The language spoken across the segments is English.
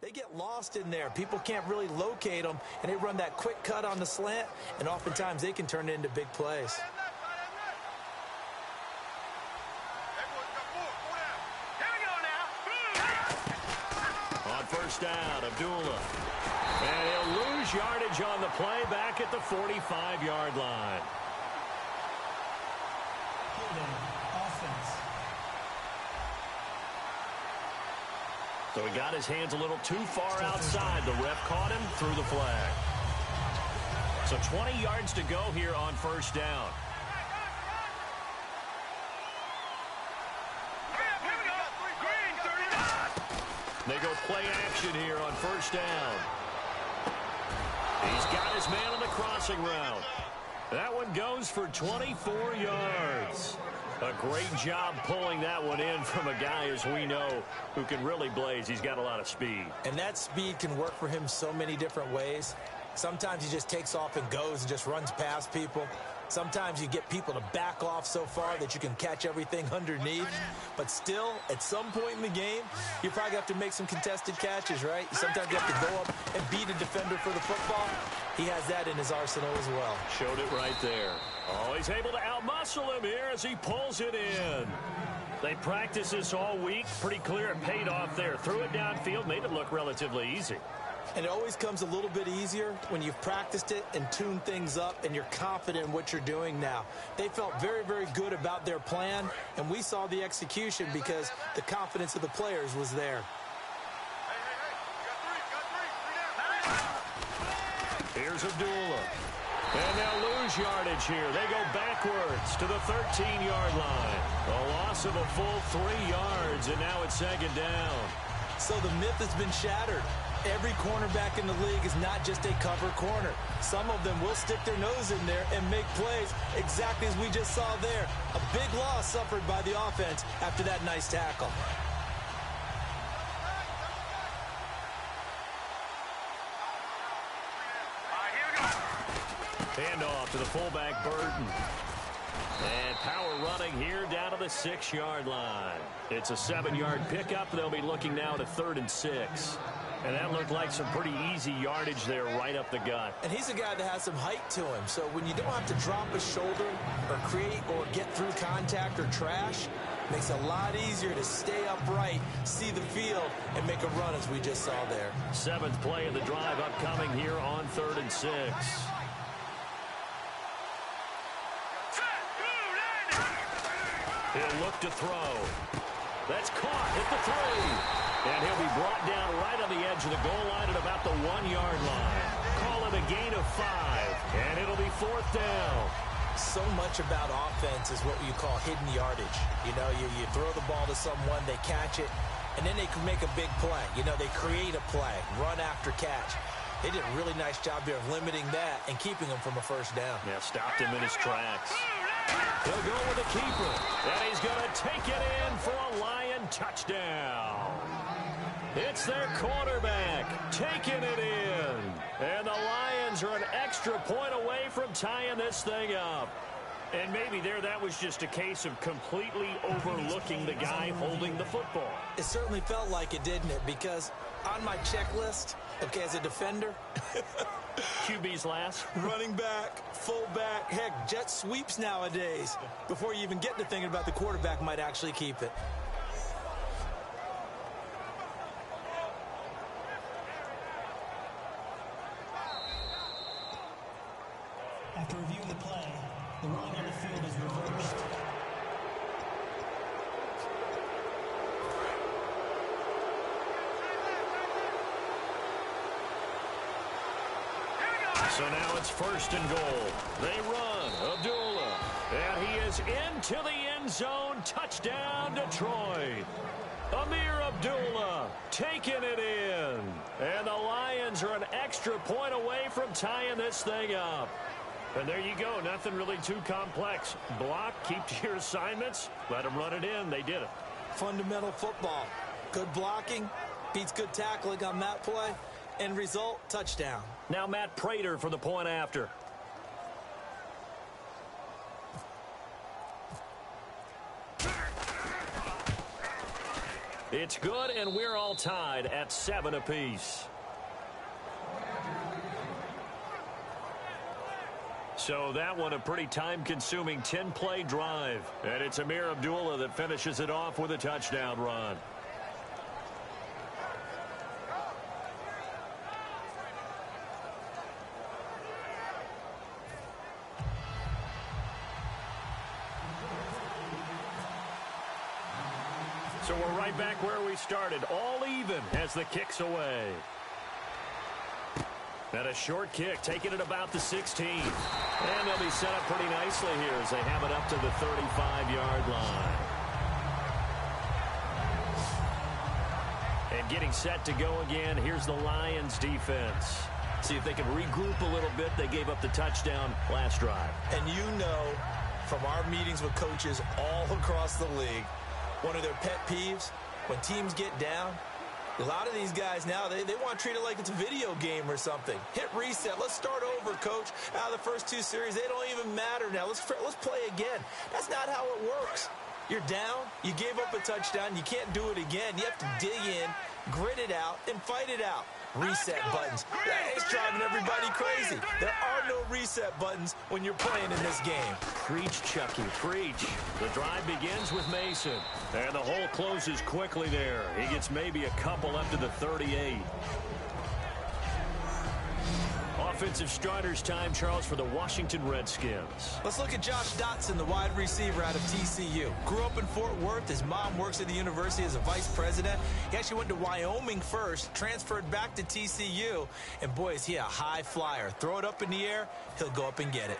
they get lost in there. People can't really locate them, and they run that quick cut on the slant, and oftentimes they can turn it into big plays. On first down, Abdullah. And he'll lose yardage on the play back at the 45-yard line. So he got his hands a little too far outside. The ref caught him, threw the flag. So 20 yards to go here on first down. They go play action here on first down. He's got his man on the crossing route. That one goes for 24 yards. A great job pulling that one in from a guy, as we know, who can really blaze. He's got a lot of speed. And that speed can work for him so many different ways. Sometimes he just takes off and goes and just runs past people. Sometimes you get people to back off so far that you can catch everything underneath. But still, at some point in the game, you probably have to make some contested catches, right? Sometimes you have to go up and beat a defender for the football. He has that in his arsenal as well. Showed it right there. Oh, he's able to outmuscle him here as he pulls it in. They practiced this all week. Pretty clear it paid off there. Threw it downfield, made it look relatively easy. And it always comes a little bit easier when you've practiced it and tuned things up and you're confident in what you're doing now. They felt very, very good about their plan, and we saw the execution because the confidence of the players was there. Here's Abdullah. And they'll lose yardage here. They go backwards to the 13-yard line. A loss of a full 3 yards, and now it's second down. So the myth has been shattered. Every cornerback in the league is not just a cover corner. Some of them will stick their nose in there and make plays exactly as we just saw there. A big loss suffered by the offense after that nice tackle. Handoff to the fullback, Burton. And power running here down to the 6-yard line. It's a 7-yard pickup. They'll be looking now to 3rd and 6. And that looked like some pretty easy yardage there right up the gut. And he's a guy that has some height to him. So when you don't have to drop a shoulder or create or get through contact or trash, makes it a lot easier to stay upright, see the field, and make a run as we just saw there. 7th play of the drive upcoming here on 3rd and 6. He'll look to throw. That's caught at the 3. And he'll be brought down right on the edge of the goal line at about the 1-yard line. Call it a gain of 5. And it'll be 4th down. So much about offense is what you call hidden yardage. You know, you throw the ball to someone, they catch it, and then they can make a big play. You know, they create a play, run after catch. They did a really nice job there of limiting that and keeping him from a first down. Yeah, stopped him in his tracks. He'll go with the keeper, and he's going to take it in for a Lion touchdown. It's their quarterback taking it in. And the Lions are an extra point away from tying this thing up. And maybe there that was just a case of completely overlooking the guy holding the football. It certainly felt like it, didn't it? Because on my checklist, okay, as a defender, QB's last. Running back, fullback, heck, jet sweeps nowadays. Before you even get to thinking about the quarterback might actually keep it. After reviewing the play, the ruling on the field is reversed. So now it's 1st and goal. They run. Abdullah. And he is into the end zone. Touchdown, Detroit. Amir Abdullah taking it in. And the Lions are an extra point away from tying this thing up. And there you go. Nothing really too complex. Block, keep to your assignments, let them run it in. They did it. Fundamental football. Good blocking beats good tackling on that play. End result, touchdown. Now Matt Prater for the point after. It's good, and we're all tied at 7 apiece. So that one a pretty time-consuming 10-play drive. And it's Amir Abdullah that finishes it off with a touchdown run. So we're right back where we started, all even as the kick's away. And a short kick, taking it about the 16. And they'll be set up pretty nicely here as they have it up to the 35-yard line. And getting set to go again, here's the Lions defense. See if they can regroup a little bit. They gave up the touchdown last drive. And you know from our meetings with coaches all across the league, one of their pet peeves, when teams get down, a lot of these guys now, they want to treat it like it's a video game or something. Hit reset. Let's start over, coach. Out of the first 2 series, they don't even matter now. Let's play again. That's not how it works. You're down. You gave up a touchdown. You can't do it again. You have to dig in, grit it out, and fight it out. Reset buttons. It's driving everybody crazy. There are no reset buttons when you're playing in this game. Preach, Chucky, preach. The drive begins with Mason. And the hole closes quickly there. He gets maybe a couple up to the 38. Offensive starters time, Charles, for the Washington Redskins. Let's look at Josh Dotson, the wide receiver out of TCU. Grew up in Fort Worth. His mom works at the university as a vice president. He actually went to Wyoming first, transferred back to TCU, and boy, is he a high flyer. Throw it up in the air, he'll go up and get it.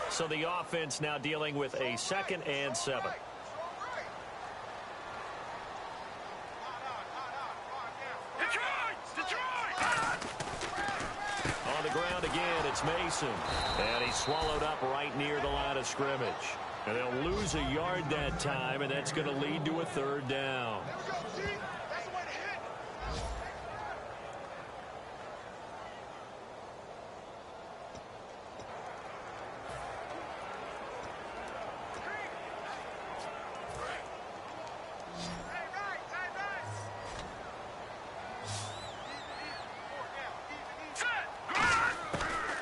So the offense now dealing with a 2nd and 7. On the ground again, it's Mason. And he's swallowed up right near the line of scrimmage. And they'll lose a yard that time, and that's going to lead to a 3rd down.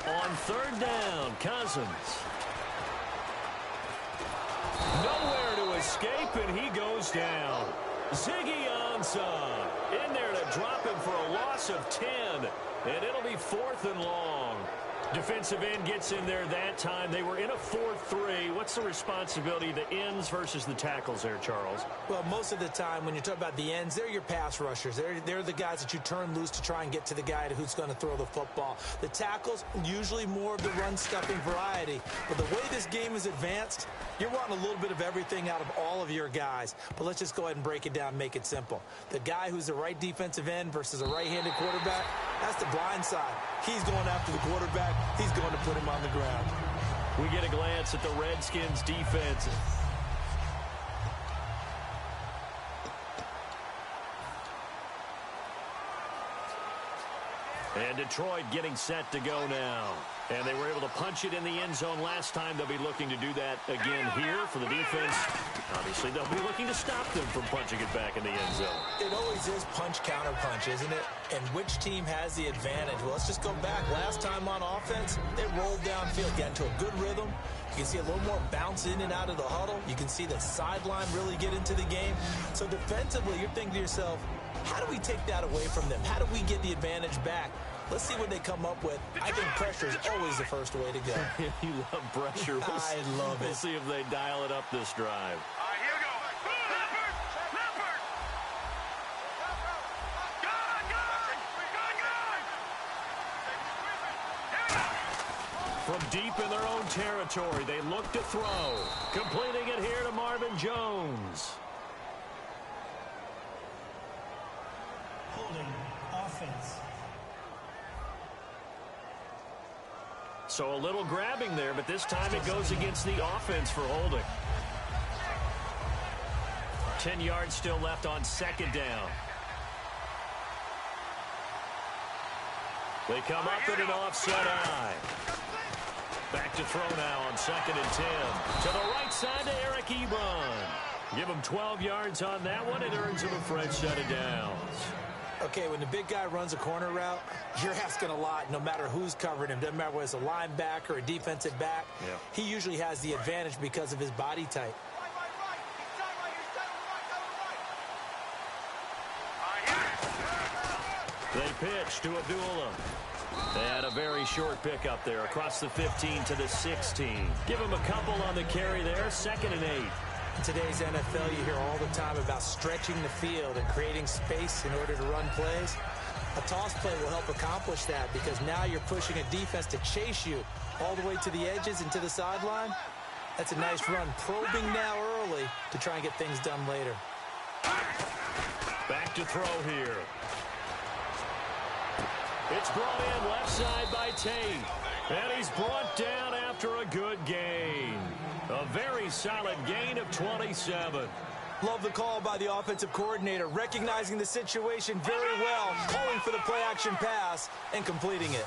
On 3rd down, Cousins. Nowhere to escape, and he goes down. Ziggy Ansah in there to drop him for a loss of 10, and it'll be 4th and long. Defensive end gets in there that time. They were in a 4-3. What's the responsibility of the ends versus the tackles there, Charles? Well, most of the time when you talk about the ends, they're your pass rushers. They're the guys that you turn loose to try and get to the guy who's going to throw the football. The tackles, usually more of the run-stuffing variety. But the way this game is advanced, you're wanting a little bit of everything out of all of your guys. But let's just go ahead and break it down and make it simple. The guy who's the right defensive end versus a right-handed quarterback, that's the blind side. He's going after the quarterback. He's going to put him on the ground. We get a glance at the Redskins' defense. And Detroit getting set to go now. And they were able to punch it in the end zone last time. They'll be looking to do that again here for the defense. Obviously, they'll be looking to stop them from punching it back in the end zone. It always is punch, counter punch, isn't it? And which team has the advantage? Well, let's just go back. Last time on offense, they rolled downfield, got into a good rhythm. You can see a little more bounce in and out of the huddle. You can see the sideline really get into the game. So defensively, you're thinking to yourself, how do we take that away from them? How do we get the advantage back? Let's see what they come up with. I think pressure is always the first way to go. You love pressure. I love it. We'll see if they dial it up this drive. All right, here we go. Leopard! Leopard! Gun! From deep in their own territory, they look to throw. Completing it here to Marvin Jones. Holding offense. So a little grabbing there, but this time it goes against the offense for holding. 10 yards still left on 2nd down. They come up in an offset eye. Back to throw now on 2nd and 10. To the right side to Eric Ebron. Give him 12 yards on that one. It earns him a fresh set of downs. Okay, when the big guy runs a corner route, you're asking a lot no matter who's covering him. Doesn't matter whether it's a linebacker or a defensive back. Yeah. He usually has the advantage because of his body type. They pitch to Abdullah. They had a very short pickup there across the 15 to the 16. Give him a couple on the carry there, 2nd and 8. In today's NFL, you hear all the time about stretching the field and creating space in order to run plays. A toss play will help accomplish that because now you're pushing a defense to chase you all the way to the edges and to the sideline. That's a nice run, probing now early to try and get things done later. Back to throw here. It's brought in left side by Tate. And he's brought down after a good gain. A very solid gain of 27. Love the call by the offensive coordinator, recognizing the situation very well, calling for the play-action pass, and completing it.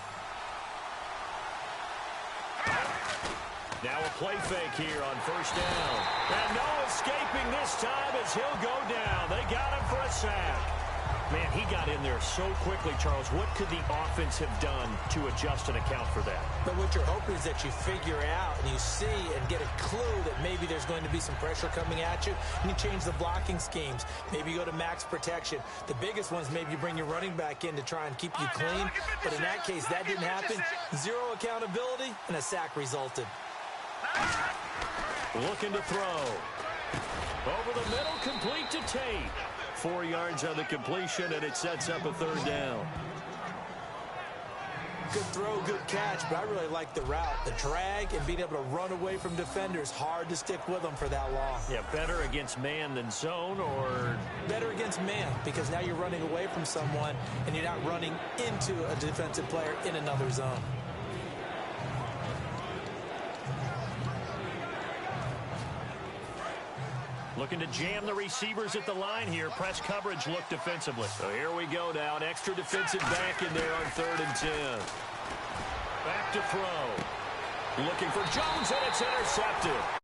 Now a play fake here on 1st down. And no escaping this time as he'll go down. They got him for a sack. Man, he got in there so quickly, Charles. What could the offense have done to adjust and account for that? But what you're hoping is that you figure out and you see and get a clue that maybe there's going to be some pressure coming at you, and you change the blocking schemes. Maybe you go to max protection. The biggest ones, maybe you bring your running back in to try and keep you clean. But in that case, that didn't happen. Zero accountability, and a sack resulted. Looking to throw. Over the middle, complete to Tate. 4 yards on the completion, and it sets up a 3rd down. Good throw, good catch, but I really like the route. The drag and being able to run away from defenders, hard to stick with them for that long. Yeah, better against man than zone, or? Better against man, because now you're running away from someone, and you're not running into a defensive player in another zone. Looking to jam the receivers at the line here. Press coverage look defensively. So here we go now. An extra defensive back in there on 3rd and 10. Back to throw. Looking for Jones, and it's intercepted.